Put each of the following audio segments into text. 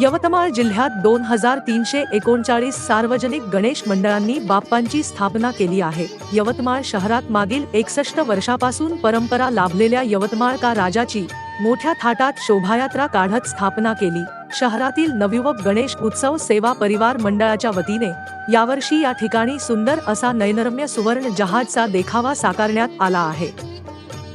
यवतमाळ जिल्ह्यात 2339 सार्वजनिक गणेश मंडळांनी बाप्पांची स्थापना केली आहे। यवतमाळ शहरात मागील 61 वर्षापासून परंपरा लाभलेल्या यवतमाळ का राजाची मोठ्या थाटात शोभायात्रा काढत स्थापना केली। शहरातील नवयुवक गणेश उत्सव सेवा परिवार मंडळाच्या वतीने यावर्षी या ठिकाणी सुंदर असा नयनरम्य सुवर्ण जहाजचा देखावा साकारण्यात आला आहे।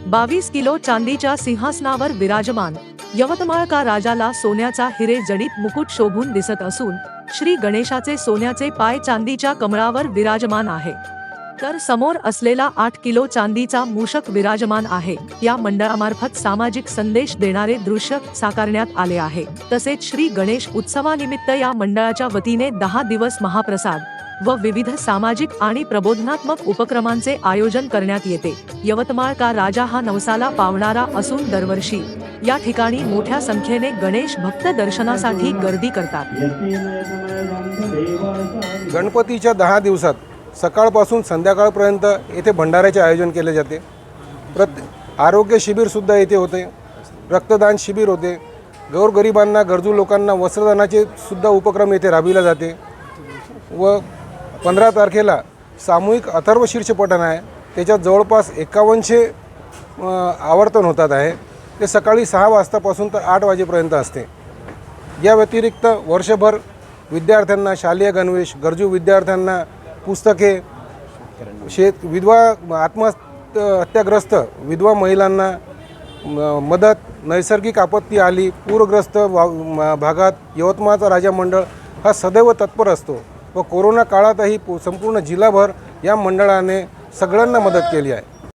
22 किलो चांदीच्या सिंहासनावर विराजमान यवतमाळ का राजाला सोन्याचा हिरे जडित मुकुट शोभून दिसत असून श्री गणेशाचे सोन्याचे पाय चांदीच्या कमळावर विराजमान आहे, तर समोर असलेला 8 किलो चांदीचा मूषक विराजमान आहे। या मंडळामार्फत सामाजिक संदेश देणारे दृश्य साकारण्यात आले आहे। तसेच श्री गणेश उत्सवानिमित्त या मंडळाच्या वतीने 10 दिवस महाप्रसाद व विविध सामाजिक आणि प्रबोधनात्मक उपक्रमांचे आयोजन करण्यात येते। यवतमाळ का राजा हा नवसाला पावणारा असून दरवर्षी या ठिकाणी मोठ्या संख्येने गणेश भक्त दर्शनासाठी गर्दी करतात। गणपतीच्या 10 दिवसात सकाळपासून संध्याकाळपर्यंत येथे भंडाऱ्याचे आयोजन केले जाते। आरोग्य शिबिर सुद्धा येथे होते, रक्तदान शिबिर होते, गोरगरिबांना गरजू लोकांना वस्त्रदानाचे सुद्धा उपक्रम येथे राबविला जाते व 15 तारखेला सामूहिक अथर्वशीर्ष पठण आहे। त्याच्यात जवळपास 5100 आवर्तन होतात आहे। ते सकाळी 6 वाजतापासून तर 8 वाजेपर्यंत असते। या व्यतिरिक्त वर्षभर विद्यार्थ्यांना शालेय गणवेश, गरजू विद्यार्थ्यांना पुस्तके, विधवा आत्महत्याग्रस्त विधवा महिलांना मदत, नैसर्गिक आपत्ती आली, पूरग्रस्त भागात यवतमाळचा राजा मंडळ हा सदैव तत्पर असतो व कोरोना काळातही संपूर्ण जिल्हाभर या मंडळाने सगळ्यांना मदत केली आहे।